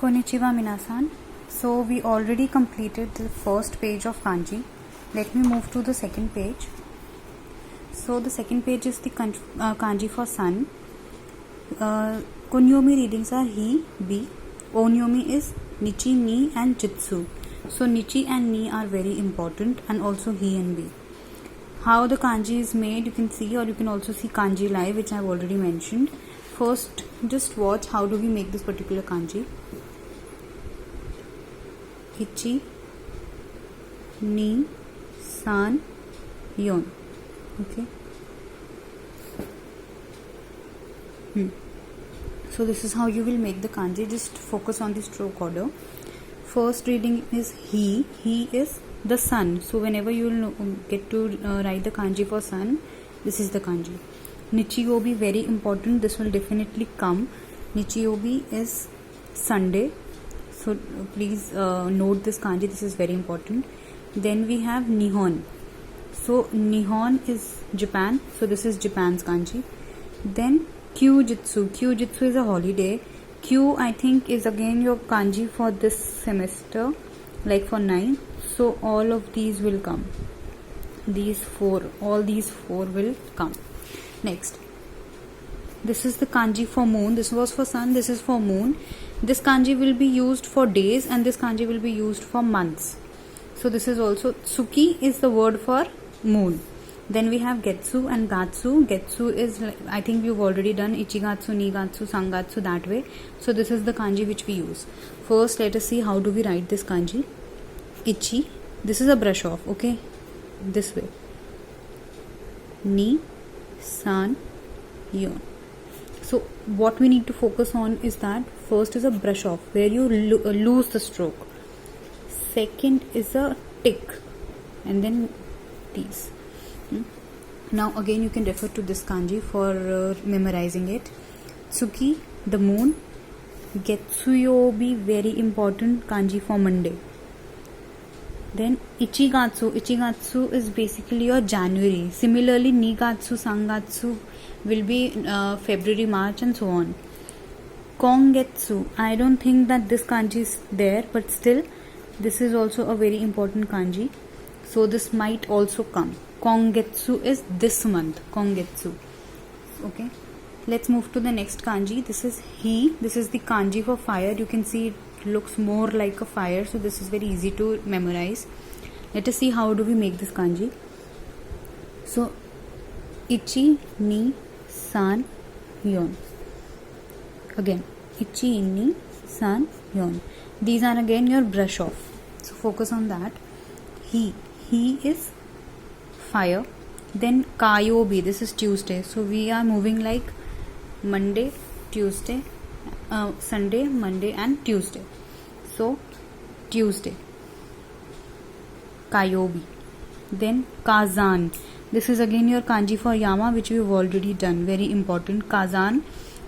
Konnichiwa minasan. So we already completed the first page of kanji. Let me move to the second page. So the second page is the kanji for sun. Kunyomi readings are hi, bi. Onyomi is nichi, ni and jitsu. So nichi and ni are very important, and also hi and bi. How the kanji is made you can see, or you can also see kanji live, which I have already mentioned. First just watch how do we make this particular kanji. Ichi, ni, san, yon. Okay. So this is how you will make the kanji. Just focus on the stroke order. First reading is he. He is the sun. So whenever you will get to write the kanji for sun, this is the kanji. Nichiobi, very important. This will definitely come. Nichiobi is Sunday. So please note this kanji. This is very important. Then we have Nihon. So Nihon is Japan. So this is Japan's kanji. Then Kyujitsu. Kyujitsu is a holiday. Q I think is again your kanji for this semester, like for 9. So all of these will come. All these four will come. Next, this is the kanji for moon. This was for sun, this is for moon. This kanji will be used for days, and this kanji will be used for months. So this is also Tsuki is the word for moon. Then we have Getsu and Gatsu. Getsu is, I think we've already done Ichigatsu, Nigatsu, Sangatsu, that way. So this is the kanji which we use. First let us see how do we write this kanji. Ichi, this is a brush off, okay, this way. Ni, san, yon. So what we need to focus on is that first is a brush off where you lose the stroke. Second is a tick, and then these. Now again you can refer to this kanji for memorizing it. Tsuki, the moon. Getsuyobi, very important kanji for Monday. Then Ichigatsu. Ichigatsu is basically your January. Similarly, Nigatsu, Sangatsu will be February, March and so on. Kongetsu, I don't think that this kanji is there, but still this is also a very important kanji. So this might also come. Kongetsu is this month. Kongetsu. Okay. Let's move to the next kanji. This is he. This is the kanji for fire. You can see it looks more like a fire. So this is very easy to memorize. Let us see how do we make this kanji. So Ichi, ni, san, yon. Again. Ichi, ni, san, yon. These are again your brush off. So focus on that. He is fire. Then Kayobi, this is Tuesday. So we are moving like Monday, Tuesday, Sunday, Monday and Tuesday. So Tuesday, Kayobi. Then Kazan, this is again your kanji for Yama, which we have already done. Very important. Kazan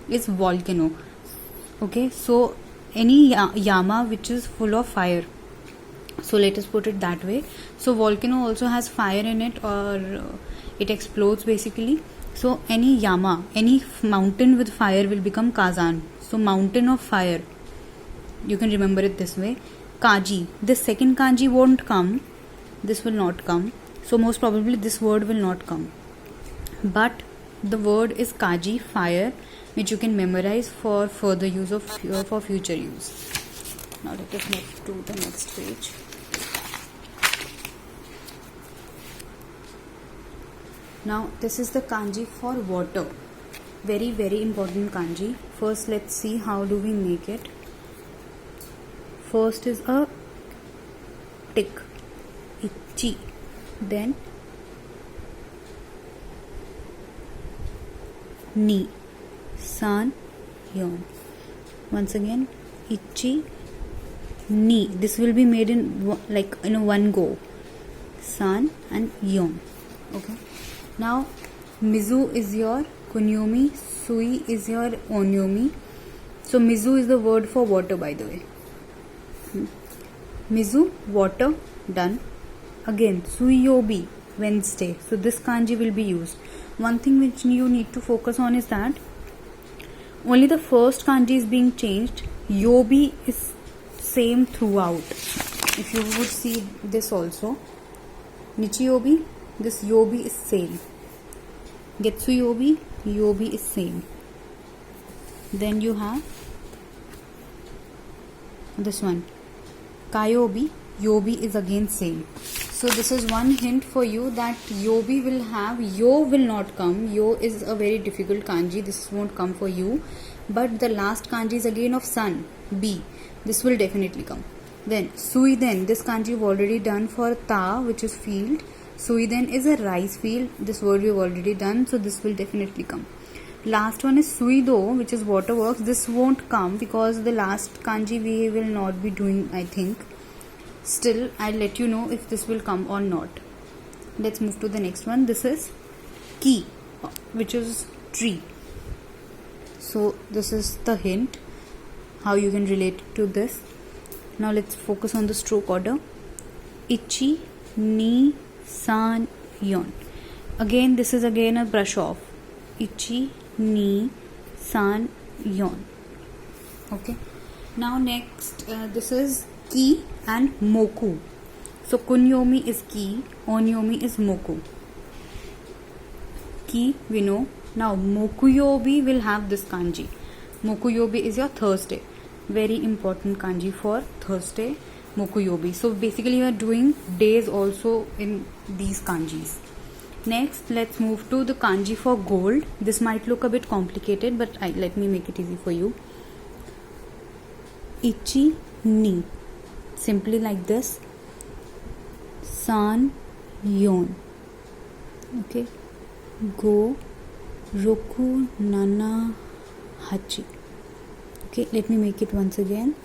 is volcano. Okay, so any Yama which is full of fire. So let us put it that way. So volcano also has fire in it, or it explodes basically. So any Yama, any mountain with fire will become Kazan. So mountain of fire. You can remember it this way. Kaji. This second kanji won't come. This will not come. So most probably this word will not come. But the word is Kaji, fire, which you can memorize for further use of for future use. Now let us move to the next page. Now this is the kanji for water. Very, very important kanji. First let's see how do we make it. First is a tick. Ichi. Then ni, san, yon. Once again, Ichi, ni. This will be made in one go. San and yon. Okay. Now Mizu is your kunyomi, sui is your onyomi. So Mizu is the word for water, by the way. Mizu, water, done. Again Suiyobi, Wednesday. So this kanji will be used. One thing which you need to focus on is that only the first kanji is being changed, yobi is same throughout. If you would see this also, nichiyobi, this yobi is same. Getsuyobi, yobi is same. Then you have this one, kayobi, yobi is again same. So this is one hint for you that yobi will have, yo will not come. Yo is a very difficult kanji, this won't come for you. But the last kanji is again of sun, B. This will definitely come. Then suiden, this kanji you've already done for ta, which is field. Suiden is a rice field. This word we've already done, so this will definitely come. Last one is suido, which is waterworks. This won't come because the last kanji we will not be doing, I think. Still, I'll let you know if this will come or not. Let's move to the next one. This is ki, which is tree. So this is the hint how you can relate to this. Now let's focus on the stroke order. Ichi, ni, san, yon. Again, this is again a brush off. Ichi, ni, san, yon. Okay. Now next, this is ki and moku. So kunyomi is ki, onyomi is moku. Ki we know. Now mokuyobi will have this kanji. Mokuyobi is your Thursday. Very important kanji for Thursday, mokuyobi. So basically you are doing days also in these kanjis. Next, let's move to the kanji for gold. This might look a bit complicated, but let me make it easy for you. Ichi, ni. Simply like this. San, yon. Okay. Go, roku, nana, hachi. Okay, let me make it once again.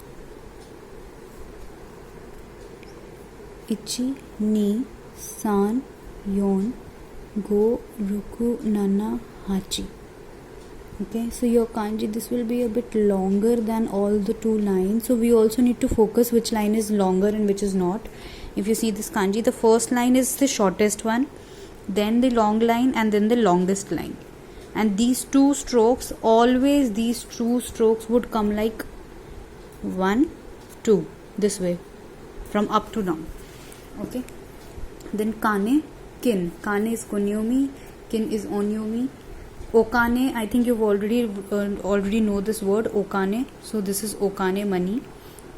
Ichi, ni, san, yon, go, ruku, nana, hachi. Okay, so your kanji, this will be a bit longer than all the two lines. So we also need to focus which line is longer and which is not. If you see this kanji, the first line is the shortest one, then the long line, and then the longest line. And these two strokes, always these two strokes would come like 1, 2, this way, from up to down. Okay. Then kane, kin. Kane is kunyomi, kin is onyomi. Okane, I think you've already know this word, okane. So this is okane, money.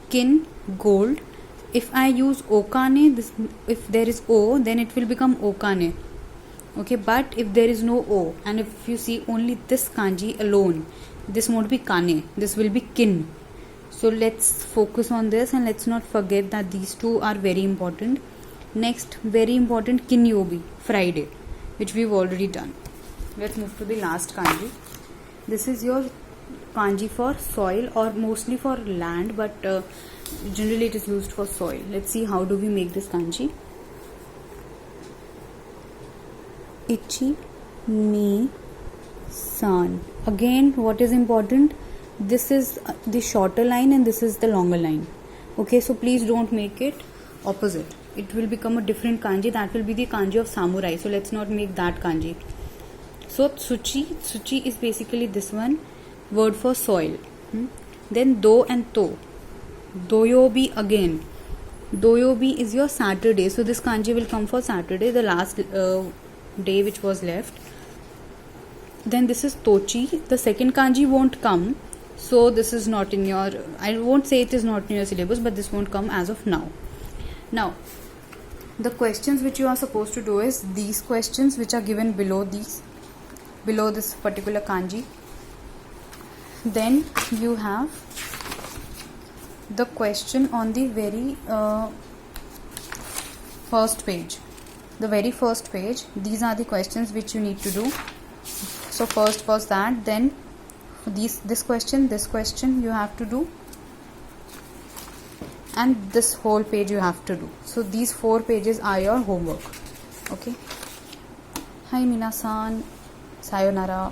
Kin, gold. If I use okane, this, if there is o, then it will become okane. Okay, but if there is no o, and if you see only this kanji alone, this won't be kane, this will be kin. So let's focus on this and let's not forget that these two are very important. Next, very important, kinyobi, Friday, which we've already done. Let's move to the last kanji. This is your kanji for soil or mostly for land, but generally it is used for soil. Let's see how do we make this kanji. Ichi, ni, san. Again, what is important? This is the shorter line and this is the longer line. Okay, so please don't make it opposite. It will become a different kanji. That will be the kanji of samurai. So let's not make that kanji. So tsuchi. Tsuchi is basically this one, word for soil. Then do and to. Doyobi again. Doyobi is your Saturday. So this kanji will come for Saturday, the last day which was left. Then this is tochi. The second kanji won't come, so this is not in your, I won't say it is not in your syllabus, but this won't come as of now. Now the questions which you are supposed to do is these questions which are given below this particular kanji. Then you have the question on the very first page. The very first page, these are the questions which you need to do. So first was that, then this question you have to do, and this whole page you have to do. So these 4 pages are your homework. Okay. Hi minasan, sayonara.